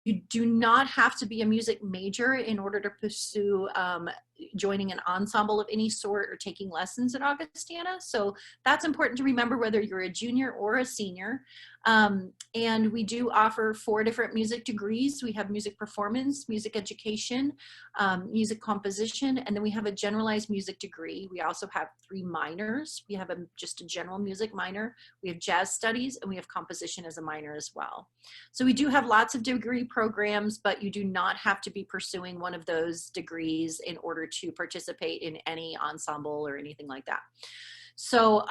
You do not have to be a music major in order to pursue joining an ensemble of any sort or taking lessons at Augustana. So that's important to remember whether you're a junior or a senior. And we do offer 4 different music degrees. We have music performance, music education, music composition, and then we have a generalized music degree. We also have 3 minors. We have just a general music minor. We have jazz studies, and we have composition as a minor as well. So we do have lots of degree programs, but you do not have to be pursuing one of those degrees in order to participate in any ensemble or anything like that. So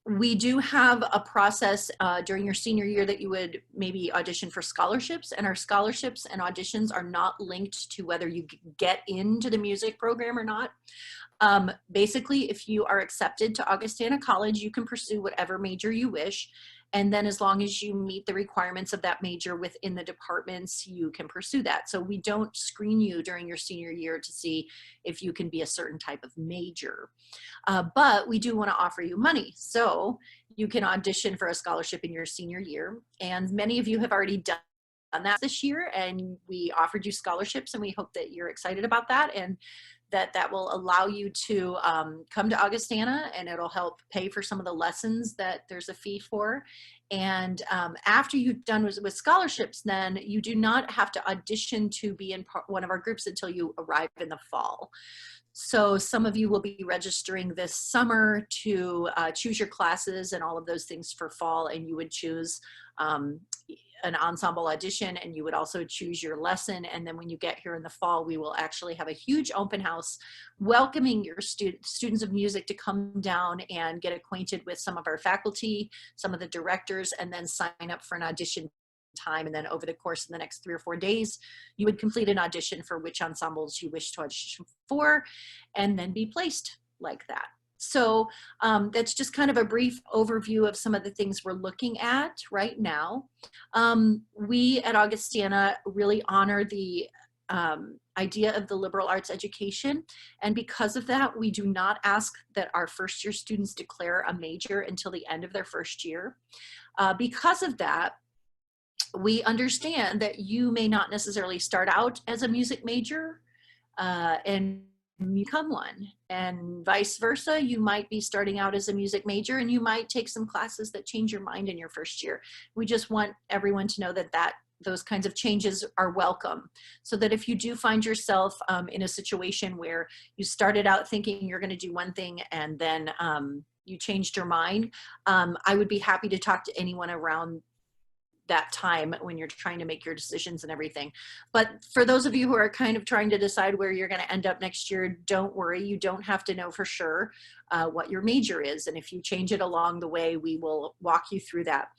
we do have a process during your senior year that you would maybe audition for scholarships, and our scholarships and auditions are not linked to whether you get into the music program or not. Basically, if you are accepted to Augustana College, you can pursue whatever major you wish. And then as long as you meet the requirements of that major within the departments, you can pursue that. So we don't screen you during your senior year to see if you can be a certain type of major. But we do want to offer you money. So you can audition for a scholarship in your senior year. And many of you have already done that this year, and we offered you scholarships, and we hope that you're excited about that, and that will allow you to come to Augustana, and it'll help pay for some of the lessons that there's a fee for. And after you've done with scholarships, then you do not have to audition to be in one of our groups until you arrive in the fall. So some of you will be registering this summer to choose your classes and all of those things for fall, and you would choose an ensemble audition, and you would also choose your lesson. And then when you get here in the fall, we will actually have a huge open house welcoming your students of music to come down and get acquainted with some of our faculty, some of the directors, and then sign up for an audition time. And then over the course of the next 3 or 4 days, you would complete an audition for which ensembles you wish to audition for, and then be placed like that. So that's just kind of a brief overview of some of the things we're looking at right now. We at Augustana really honor the idea of the liberal arts education. And because of that, we do not ask that our first year students declare a major until the end of their first year. Because of that, we understand that you may not necessarily start out as a music major and become one, and vice versa. You might be starting out as a music major, and you might take some classes that change your mind in your first year. We just want everyone to know that those kinds of changes are welcome, so that if you do find yourself in a situation where you started out thinking you're going to do one thing and then you changed your mind, I would be happy to talk to anyone around that time when you're trying to make your decisions and everything. But for those of you who are kind of trying to decide where you're going to end up next year, don't worry. You don't have to know for sure what your major is. And if you change it along the way, we will walk you through that.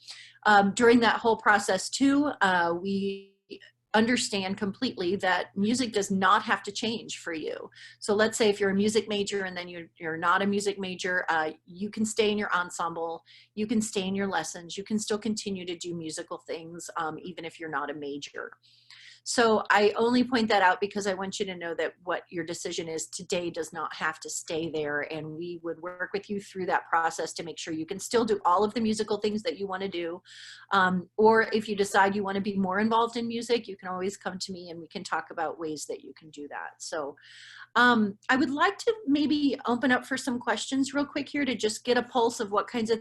During that whole process too, we understand completely that music does not have to change for you. So let's say if you're a music major and then you're not a music major, you can stay in your ensemble, you can stay in your lessons, you can still continue to do musical things even if you're not a major. So I only point that out because I want you to know that what your decision is today does not have to stay there, and we would work with you through that process to make sure you can still do all of the musical things that you want to do. Or if you decide you want to be more involved in music, you can always come to me and we can talk about ways that you can do that. So I would like to maybe open up for some questions real quick here to just get a pulse of what kinds of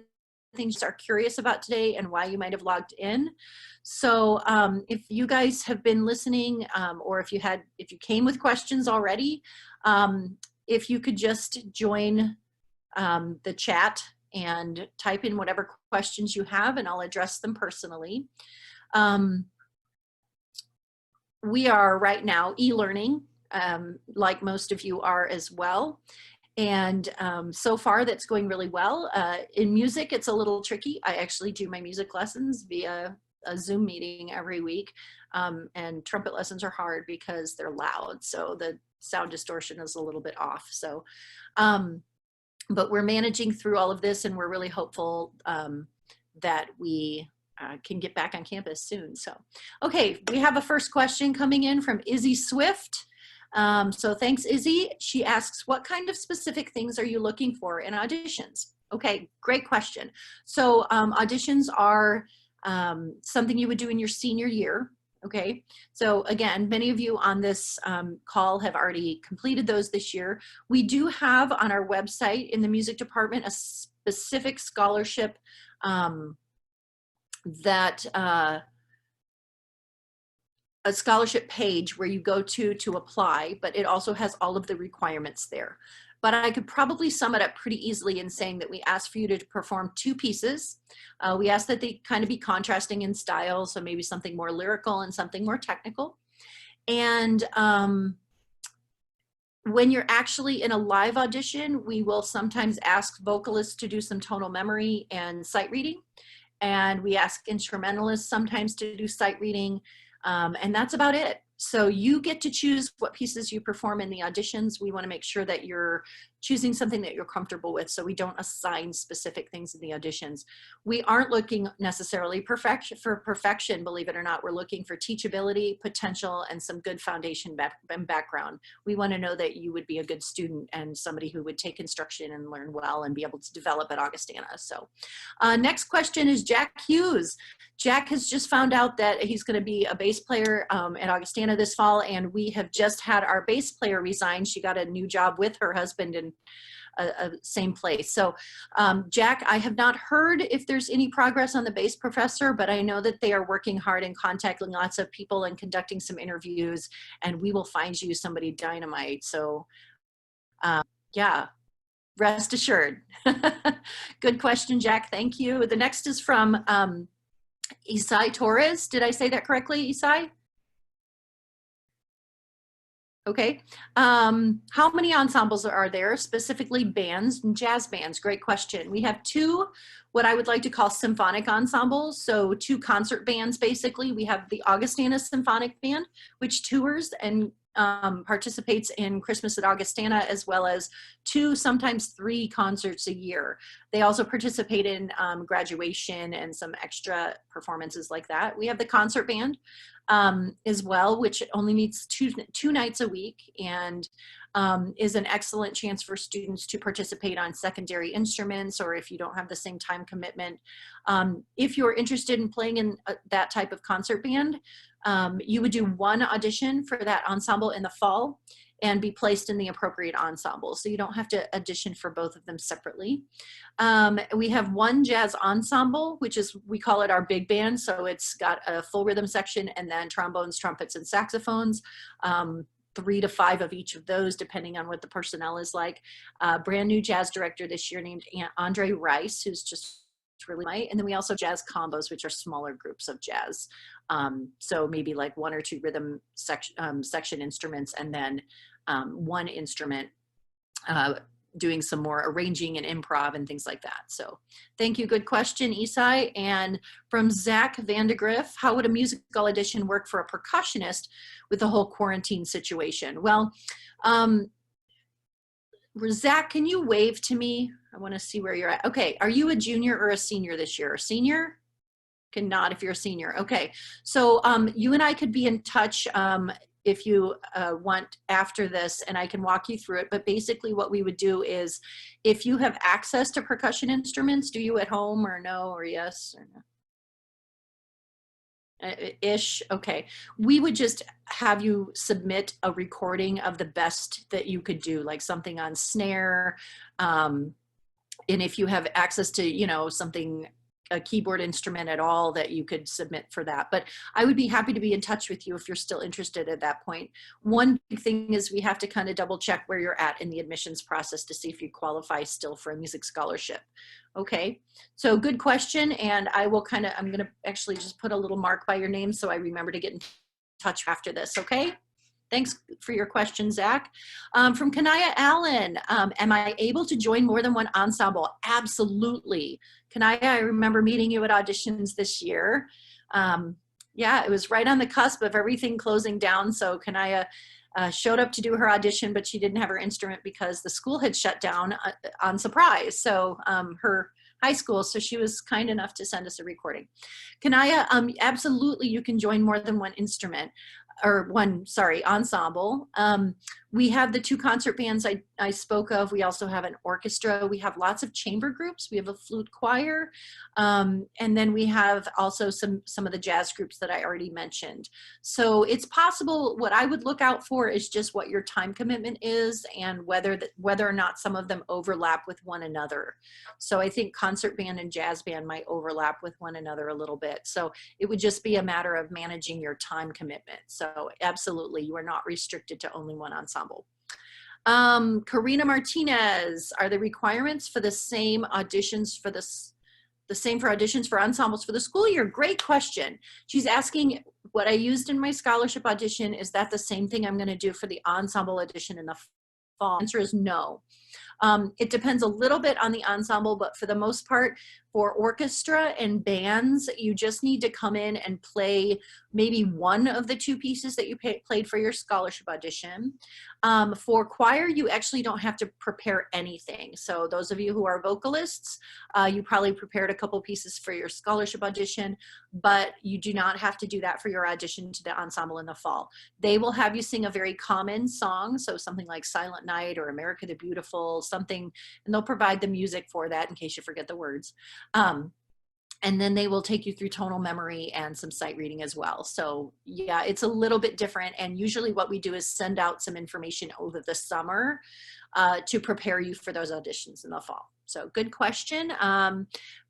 things are curious about today and why you might have logged in. So if you guys have been listening, or if you came with questions already, if you could just join the chat and type in whatever questions you have, and I'll address them personally. We are right now e-learning, like most of you are as well. And so far that's going really well. In music, it's a little tricky. I actually do my music lessons via a Zoom meeting every week. And trumpet lessons are hard because they're loud. So the sound distortion is a little bit off. So, but we're managing through all of this, and we're really hopeful that we can get back on campus soon. So, okay, we have a first question coming in from Izzy Swift. So thanks, Izzy. She asks, what kind of specific things are you looking for in auditions? Okay, great question. So auditions are something you would do in your senior year. Okay, so again, many of you on this call have already completed those this year. We do have on our website in the music department a specific scholarship a scholarship page where you go to apply, but it also has all of the requirements there. But I could probably sum it up pretty easily in saying that we ask for you to perform 2 pieces. We ask that they kind of be contrasting in style, so maybe something more lyrical and something more technical. And when you're actually in a live audition, we will sometimes ask vocalists to do some tonal memory and sight reading. And we ask instrumentalists sometimes to do sight reading. And that's about it. So you get to choose what pieces you perform in the auditions. We want to make sure that you're choosing something that you're comfortable with, so we don't assign specific things in the auditions. We aren't looking necessarily for perfection, believe it or not. We're looking for teachability, potential, and some good foundation background. We want to know that you would be a good student and somebody who would take instruction and learn well and be able to develop at Augustana. So next question is Jack Hughes. Jack has just found out that he's going to be a bass player at Augustana this fall, and we have just had our bass player resign. She got a new job with her husband in same place. So Jack, I have not heard if there's any progress on the bass professor, but I know that they are working hard and contacting lots of people and conducting some interviews, and we will find you somebody dynamite. So yeah, rest assured. Good question, Jack. Thank you. The next is from Isai Torres. Did I say that correctly, Isai? Okay. How many ensembles are there, specifically bands and jazz bands? Great question. We have 2, what I would like to call symphonic ensembles. So 2 concert bands, basically. We have the Augustana Symphonic Band, which tours and participates in Christmas at Augustana, as well as 2, sometimes 3 concerts a year. They also participate in graduation and some extra performances like that. We have the concert band as well, which only meets two nights a week and is an excellent chance for students to participate on secondary instruments, or if you don't have the same time commitment. If you're interested in playing in that type of concert band, you would do 1 audition for that ensemble in the fall and be placed in the appropriate ensemble. So you don't have to audition for both of them separately. We have 1 jazz ensemble, which is, we call it our big band. So it's got a full rhythm section and then trombones, trumpets, and saxophones. 3 to 5 of each of those, depending on what the personnel is like. Brand new jazz director this year named Andre Rice, who's just really nice. And then we also have jazz combos, which are smaller groups of jazz. So maybe like 1 or 2 rhythm section instruments, and then 1 instrument doing some more arranging and improv and things like that. So thank you. Good question, Isai. And from Zach Vandegrift, how would a musical audition work for a percussionist with the whole quarantine situation? Well, Zach, can you wave to me? I want to see where you're at. Okay. Are you a junior or a senior this year? A senior? Can nod if you're a senior. Okay. So you and I could be in touch if you want after this, and I can walk you through it. But basically what we would do is, if you have access to percussion instruments, do you at home, or no, or yes, or no? Ish. Okay. We would just have you submit a recording of the best that you could do, like something on snare. And if you have access to, you know, something, a keyboard instrument at all, that you could submit for that. But I would be happy to be in touch with you if you're still interested at that point. One big thing is we have to kind of double check where you're at in the admissions process to see if you qualify still for a music scholarship. Okay, so good question. And I will I'm going to actually just put a little mark by your name so I remember to get in touch after this. Okay. Thanks for your question, Zach. From Kanaya Allen, am I able to join more than 1 ensemble? Absolutely. Kanaya, I remember meeting you at auditions this year. Yeah, it was right on the cusp of everything closing down. So Kanaya showed up to do her audition, but she didn't have her instrument because the school had shut down on surprise. So her high school, so she was kind enough to send us a recording. Kanaya, absolutely, you can join more than 1 instrument. Or 1, sorry, ensemble. We have the 2 concert bands I spoke of. We also have an orchestra. We have lots of chamber groups. We have a flute choir. And then we have also some of the jazz groups that I already mentioned. So it's possible. What I would look out for is just what your time commitment is and whether or not some of them overlap with one another. So I think concert band and jazz band might overlap with one another a little bit. So it would just be a matter of managing your time commitment. So absolutely, you are not restricted to only one ensemble. Karina Martinez, are the requirements for the same auditions for the same for auditions for ensembles for the school year? Great question. She's asking what I used in my scholarship audition. Is that the same thing I'm going to do for the ensemble audition in the fall? The answer is no. It depends a little bit on the ensemble, but for the most part, for orchestra and bands, you just need to come in and play maybe one of the 2 pieces that you played for your scholarship audition. For choir, you actually don't have to prepare anything. So those of you who are vocalists, you probably prepared a couple pieces for your scholarship audition, but you do not have to do that for your audition to the ensemble in the fall. They will have you sing a very common song, so something like Silent Night or America the Beautiful, something, and they'll provide the music for that in case you forget the words. And then they will take you through tonal memory and some sight reading as well. So yeah, it's a little bit different. And usually what we do is send out some information over the summer to prepare you for those auditions in the fall. So good question.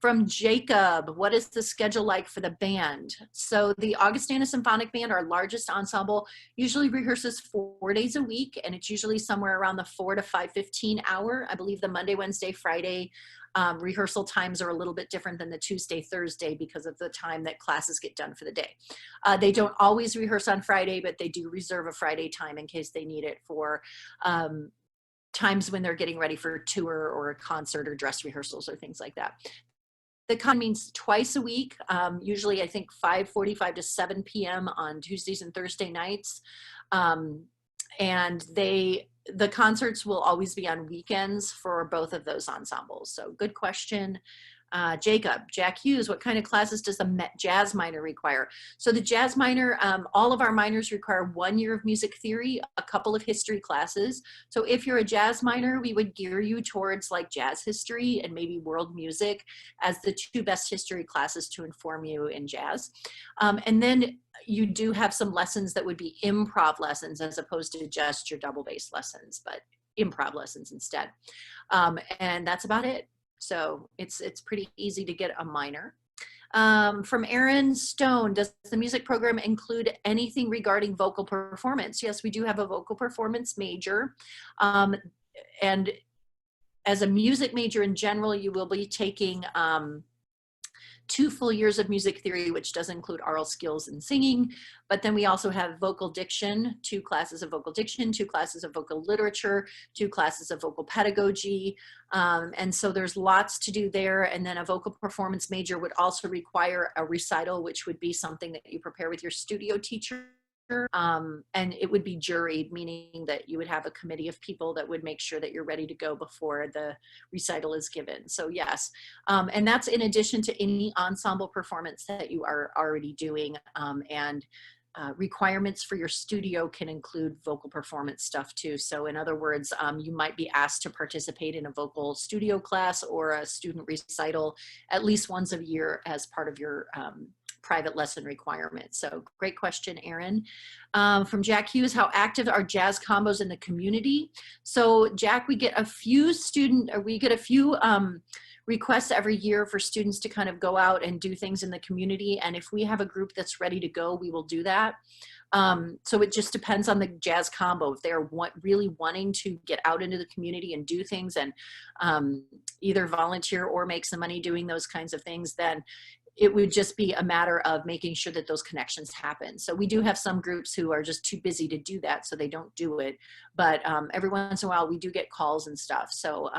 From Jacob, what is the schedule like for the band? So the Augustana Symphonic Band, our largest ensemble, usually rehearses 4 days a week, and it's usually somewhere around the 4 to 5:15 hour. I believe the Monday, Wednesday, Friday rehearsal times are a little bit different than the Tuesday, Thursday because of the time that classes get done for the day. They don't always rehearse on Friday, but they do reserve a Friday time in case they need it for times when they're getting ready for a tour or a concert or dress rehearsals or things like that. The con means twice a week, usually I think 5:45 to 7 p.m. on Tuesdays and Thursday nights. And the concerts will always be on weekends for both of those ensembles. So good question. Jack Hughes, what kind of classes does the jazz minor require? So the jazz minor, all of our minors require 1 year of music theory, a couple of history classes. So if you're a jazz minor, we would gear you towards like jazz history and maybe world music as the 2 best history classes to inform you in jazz. And then you do have some lessons that would be improv lessons as opposed to just your double bass lessons, but improv lessons instead. And that's about it. So it's pretty easy to get a minor. From Aaron Stone, does the music program include anything regarding vocal performance? Yes, we do have a vocal performance major. And as a music major in general, you will be taking 2 full years of music theory, which does include oral skills and singing. But then we also have vocal diction, 2 classes of vocal diction, 2 classes of vocal literature, 2 classes of vocal pedagogy. And so there's lots to do there. And then a vocal performance major would also require a recital, which would be something that you prepare with your studio teacher. And it would be juried, meaning that you would have a committee of people that would make sure that you're ready to go before the recital is given. So yes, and that's in addition to any ensemble performance that you are already doing. Requirements for your studio can include vocal performance stuff too. So in other words, you might be asked to participate in a vocal studio class or a student recital at least once a year as part of your private lesson requirements. So great question, Aaron. From Jack Hughes, how active are jazz combos in the community? So Jack, we get a few requests every year for students to kind of go out and do things in the community. And if we have a group that's ready to go, we will do that. So it just depends on the jazz combo. If they're really wanting to get out into the community and do things and either volunteer or make some money doing those kinds of things, then it would just be a matter of making sure that those connections happen. So we do have some groups who are just too busy to do that, so they don't do it. But every once in a while, we do get calls and stuff. So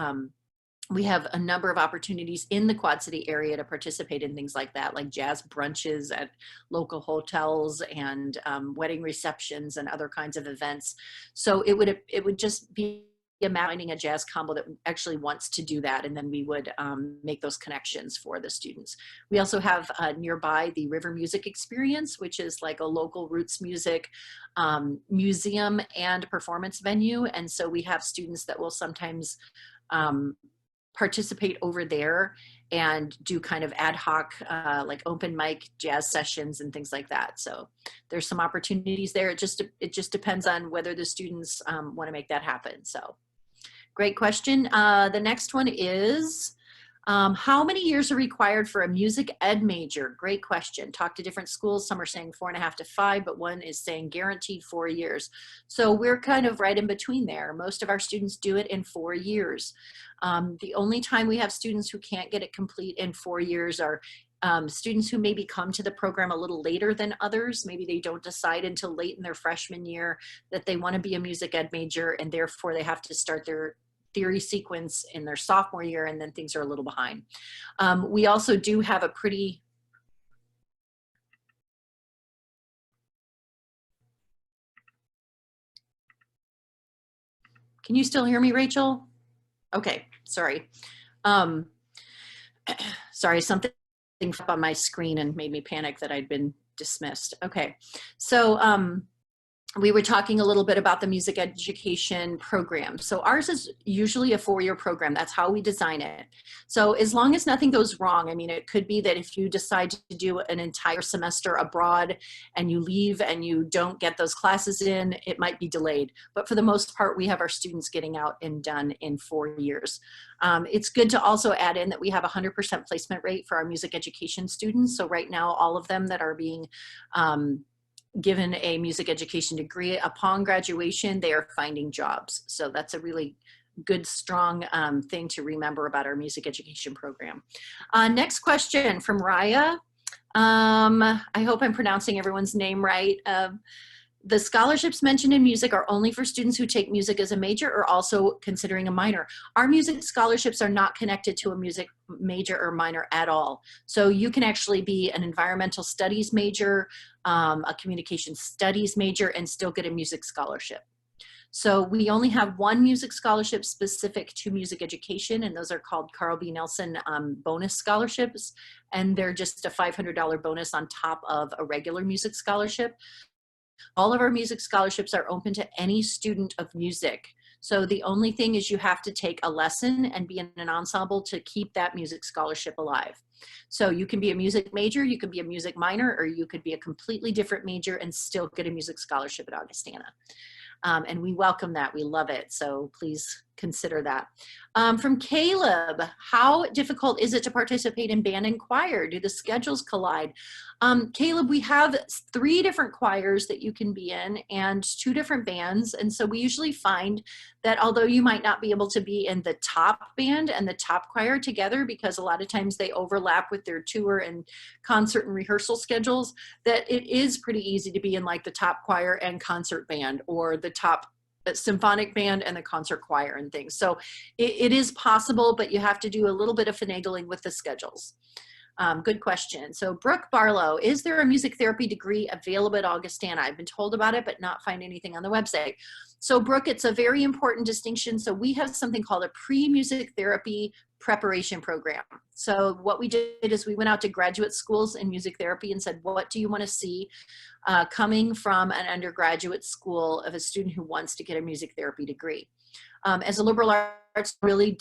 we have a number of opportunities in the Quad City area to participate in things like that, like jazz brunches at local hotels and wedding receptions and other kinds of events. So it would just be finding a jazz combo that actually wants to do that, and then we would make those connections for the students. We also have nearby the River Music Experience, which is like a local roots music museum and performance venue, and so we have students that will sometimes participate over there and do kind of ad hoc like open mic jazz sessions and things like that. So there's some opportunities there. It just depends on whether the students want to make that happen. So great question. The next one is, how many years are required for a music ed major? Great question. Talk to different schools. Some are saying 4.5 to 5, but one is saying guaranteed 4 years. So we're kind of right in between there. Most of our students do it in 4 years. The only time we have students who can't get it complete in 4 years are students who maybe come to the program a little later than others. Maybe they don't decide until late in their freshman year that they want to be a music ed major, and therefore they have to start their theory sequence in their sophomore year, and then things are a little behind. We also do have a pretty, can you still hear me, Rachel? Okay, sorry. Sorry, something up on my screen and made me panic that I'd been dismissed. Okay, so we were talking a little bit about the music education program. So ours is usually a 4-year program. That's how we design it. So as long as nothing goes wrong, I mean, it could be that if you decide to do an entire semester abroad and you leave and you don't get those classes in, it might be delayed. But for the most part, we have our students getting out and done in 4 years. It's good to also add in that we have a 100% placement rate for our music education students. So right now, all of them that are being given a music education degree, upon graduation, they are finding jobs. So that's a really good, strong thing to remember about our music education program. Next question from Raya. I hope I'm pronouncing everyone's name right. The scholarships mentioned in music are only for students who take music as a major or also considering a minor. Our music scholarships are not connected to a music major or minor at all. So you can actually be an environmental studies major, a communication studies major, and still get a music scholarship. So we only have one music scholarship specific to music education, and those are called Carl B. Nelson bonus scholarships. And they're just a $500 bonus on top of a regular music scholarship. All of our music scholarships are open to any student of music. So the only thing is you have to take a lesson and be in an ensemble to keep that music scholarship alive. So you can be a music major, you could be a music minor, or you could be a completely different major and still get a music scholarship at Augustana. And we welcome that, we love it. So please consider that. From Caleb, how difficult is it to participate in band and choir? Do the schedules collide? Caleb, we have 3 different choirs that you can be in and 2 different bands. And so we usually find that although you might not be able to be in the top band and the top choir together, because a lot of times they overlap with their tour and concert and rehearsal schedules, that it is pretty easy to be in like the top choir and concert band, or the top symphonic band and the concert choir and things. So it is possible, but you have to do a little bit of finagling with the schedules. Good question. So Brooke Barlow, is there a music therapy degree available at Augustana? I've been told about it, but not find anything on the website. So Brooke, it's a very important distinction. So we have something called a pre-music therapy preparation program. So what we did is we went out to graduate schools in music therapy and said, what do you want to see coming from an undergraduate school of a student who wants to get a music therapy degree? As a liberal arts, we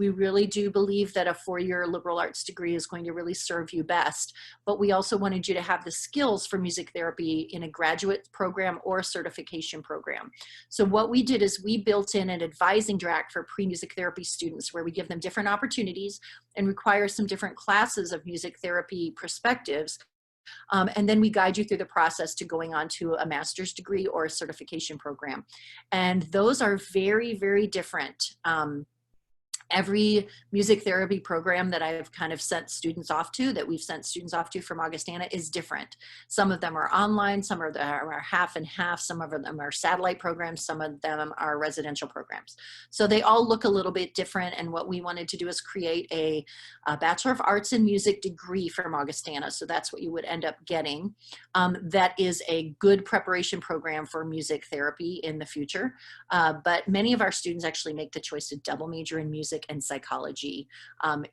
really do believe that a 4-year liberal arts degree is going to really serve you best, but we also wanted you to have the skills for music therapy in a graduate program or a certification program. So what we did is we built in an advising track for pre-music therapy students where we give them different opportunities and require some different classes of music therapy perspectives. And then we guide you through the process to going on to a master's degree or a certification program. And those are very, very different Every music therapy program that I've kind of sent students off to, that we've sent students off to from Augustana, is different. Some of them are online, some of them are half and half, some of them are satellite programs, some of them are residential programs. So they all look a little bit different, and what we wanted to do is create a Bachelor of Arts in Music degree from Augustana. So that's what you would end up getting. That is a good preparation program for music therapy in the future. But many of our students actually make the choice to double major in music and psychology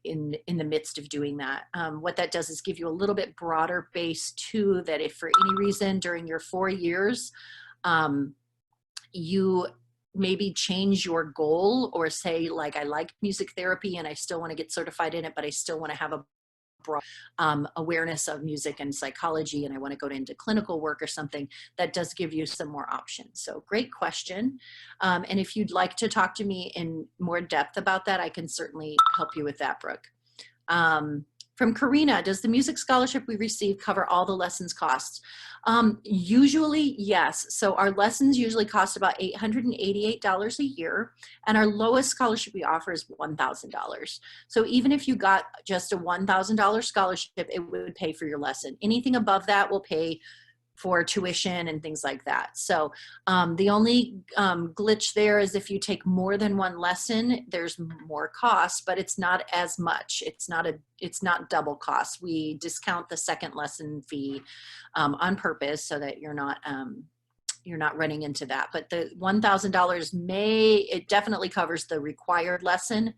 in the midst of doing that. What that does is give you a little bit broader base too, that if for any reason during your 4 years, you maybe change your goal or say, like, I like music therapy and I still want to get certified in it, but I still want to have a broad awareness of music and psychology, and I want to go into clinical work or something, that does give you some more options. So great question. And if you'd like to talk to me in more depth about that, I can certainly help you with that, Brooke. From Karina, does the music scholarship we receive cover all the lessons costs? Usually, yes. So our lessons usually cost about $888 a year, and our lowest scholarship we offer is $1,000. So even if you got just a $1,000 scholarship, it would pay for your lesson. Anything above that will pay for tuition and things like that. So the only glitch there is if you take more than one lesson, there's more cost, but it's not as much. It's not double cost. We discount the second lesson fee on purpose so that you're not running into that. But the $1,000 it definitely covers the required lesson.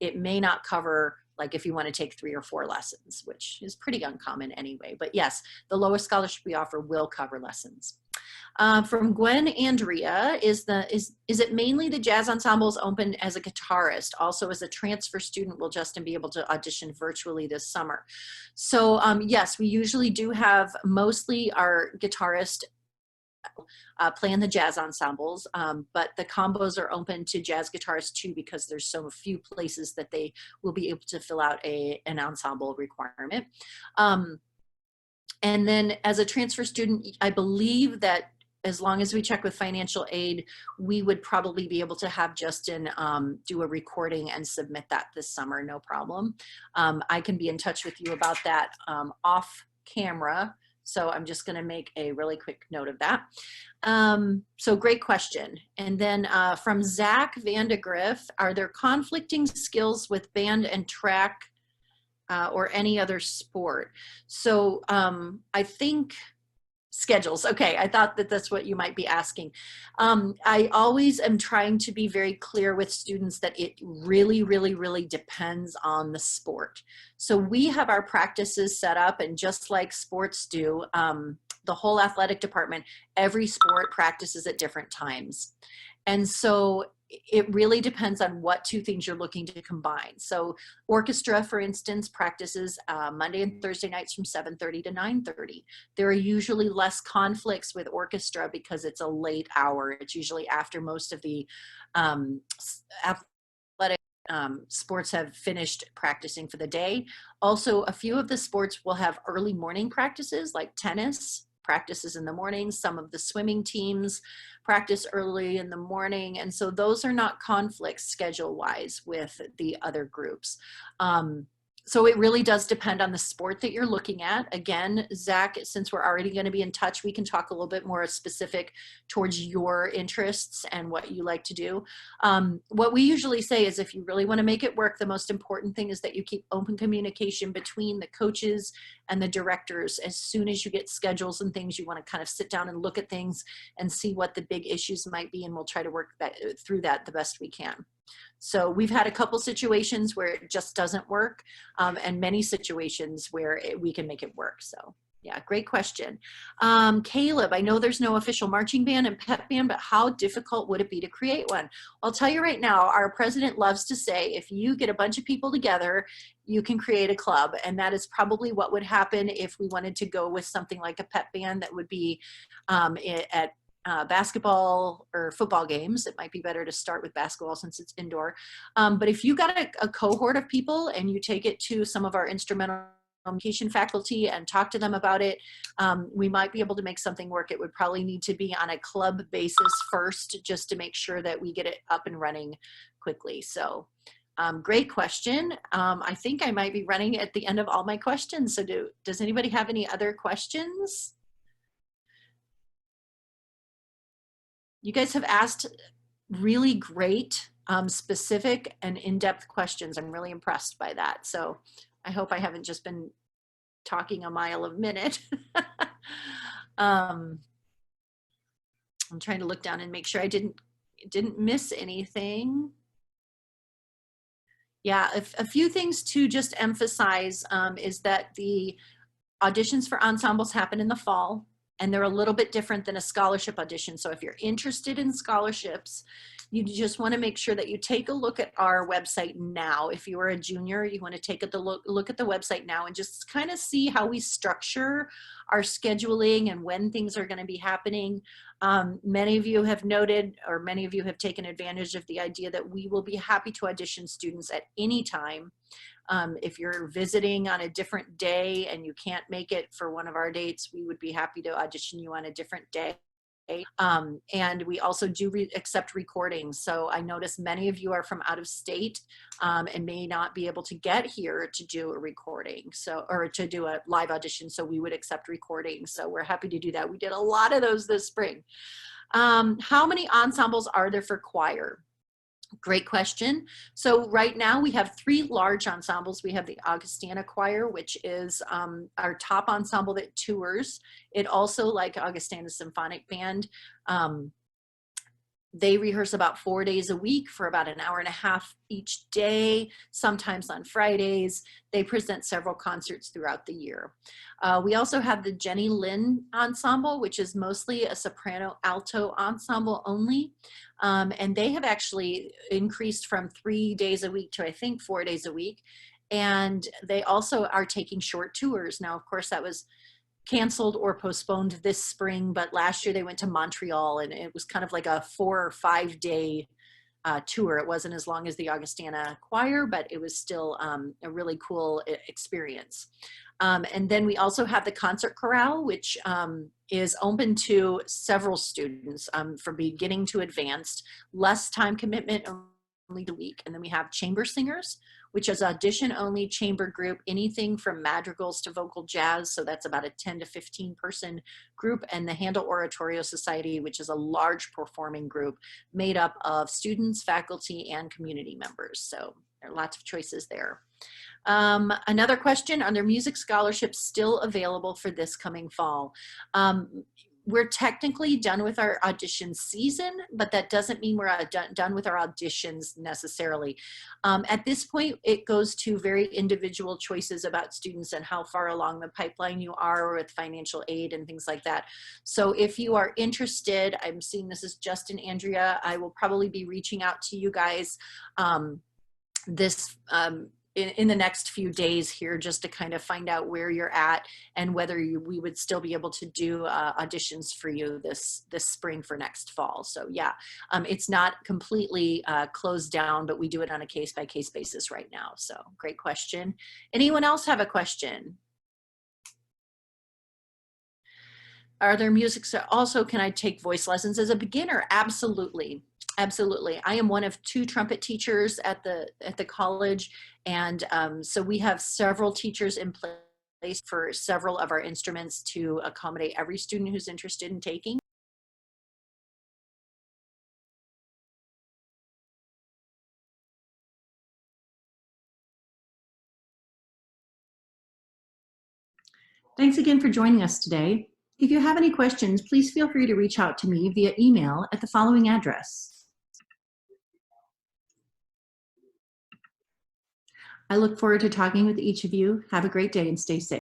It may not cover, like, if you want to take 3 or 4 lessons, which is pretty uncommon anyway. But yes, the lowest scholarship we offer will cover lessons. From Gwen Andrea, is it mainly the jazz ensembles open as a guitarist? Also, as a transfer student, will Justin be able to audition virtually this summer? So yes, we usually do have mostly our guitarist play in the jazz ensembles, but the combos are open to jazz guitarists too, because there's so few places that they will be able to fill out an ensemble requirement. And then as a transfer student, I believe that as long as we check with financial aid, we would probably be able to have Justin do a recording and submit that this summer, no problem. I can be in touch with you about that off camera. So I'm just going to make a really quick note of that. So great question. And then from Zach Vandegrift, are there conflicting skills with band and track or any other sport? So I think schedules. Okay, I thought that that's what you might be asking. I always am trying to be very clear with students that it really, really, really depends on the sport. So we have our practices set up, and just like sports do, the whole athletic department, every sport practices at different times. And so it really depends on what 2 things you're looking to combine. So orchestra, for instance, practices Monday and Thursday nights from 7:30 to 9:30. There are usually less conflicts with orchestra because it's a late hour. It's usually after most of the athletic sports have finished practicing for the day. Also, a few of the sports will have early morning practices, like tennis practices in the morning. Some of the swimming teams practice early in the morning. And so those are not conflicts schedule-wise with the other groups. So it really does depend on the sport that you're looking at. Again, Zach, since we're already going to be in touch, we can talk a little bit more specific towards your interests and what you like to do. What we usually say is if you really want to make it work, the most important thing is that you keep open communication between the coaches and the directors. As soon as you get schedules and things, you want to kind of sit down and look at things and see what the big issues might be, and we'll try to work through that the best we can. So we've had a couple situations where it just doesn't work, and many situations where we can make it work. So yeah, great question. Caleb, I know there's no official marching band and pep band, but how difficult would it be to create one? I'll tell you right now, our president loves to say, if you get a bunch of people together, you can create a club. And that is probably what would happen if we wanted to go with something like a pep band that would be at basketball or football games. It might be better to start with basketball since it's indoor. But if you got a cohort of people and you take it to some of our instrumental communication faculty and talk to them about it, we might be able to make something work. It would probably need to be on a club basis first, just to make sure that we get it up and running quickly. So Great question. I think I might be running at the end of all my questions. So does anybody have any other questions? You guys have asked really great, specific and in-depth questions. I'm really impressed by that. So I hope I haven't just been talking a mile a minute. I'm trying to look down and make sure I didn't miss anything. Yeah, a few things to just emphasize is that the auditions for ensembles happen in the fall, and they're a little bit different than a scholarship audition. So if you're interested in scholarships, you just want to make sure that you take a look at our website now. If you are a junior, you want to take a look at the website now and just kind of see how we structure our scheduling and when things are going to be happening. Many of you have noted, or many of you have taken advantage of the idea that we will be happy to audition students at any time. If you're visiting on a different day and you can't make it for one of our dates, we would be happy to audition you on a different day. And we also do accept recordings. So I notice many of you are from out of state and may not be able to get here to do a recording, or to do a live audition. So we would accept recordings. So we're happy to do that. We did a lot of those this spring. How many ensembles are there for choir? Great question. So right now we have 3 large ensembles. We have the Augustana Choir, which is our top ensemble that tours. It also, like Augustana Symphonic Band, they rehearse about 4 days a week for about an hour and a half each day, sometimes on Fridays. They present several concerts throughout the year. We also have the Jenny Lin Ensemble, which is mostly a soprano alto ensemble only. And they have actually increased from 3 days a week to, I think, 4 days a week. And they also are taking short tours. Now, of course, that was canceled or postponed this spring, but last year they went to Montreal, and it was kind of like a 4 or 5 day tour. It wasn't as long as the Augustana Choir, but it was still a really cool experience. And then we also have the concert chorale, which is open to several students from beginning to advanced, less time commitment, only a week. And then we have chamber singers, which is audition only chamber group, anything from madrigals to vocal jazz. So that's about a 10 to 15 person group. And the Handel Oratorio Society, which is a large performing group made up of students, faculty, and community members. So there are lots of choices there. Another question, are there music scholarships still available for this coming fall? We're technically done with our audition season, but that doesn't mean we're done with our auditions necessarily. At this point, it goes to very individual choices about students and how far along the pipeline you are with financial aid and things like that. So if you are interested, I'm seeing this is Justin, Andrea, I will probably be reaching out to you guys in the next few days here, just to kind of find out where you're at and whether we would still be able to do auditions for you this spring for next fall. So yeah, it's not completely closed down, but we do it on a case-by-case basis right now. So great question. Anyone else have a question? Are there music? Also, can I take voice lessons as a beginner? Absolutely. Absolutely. I am one of 2 trumpet teachers at the college. And so we have several teachers in place for several of our instruments to accommodate every student who's interested in taking. Thanks again for joining us today. If you have any questions, please feel free to reach out to me via email at the following address. I look forward to talking with each of you. Have a great day and stay safe.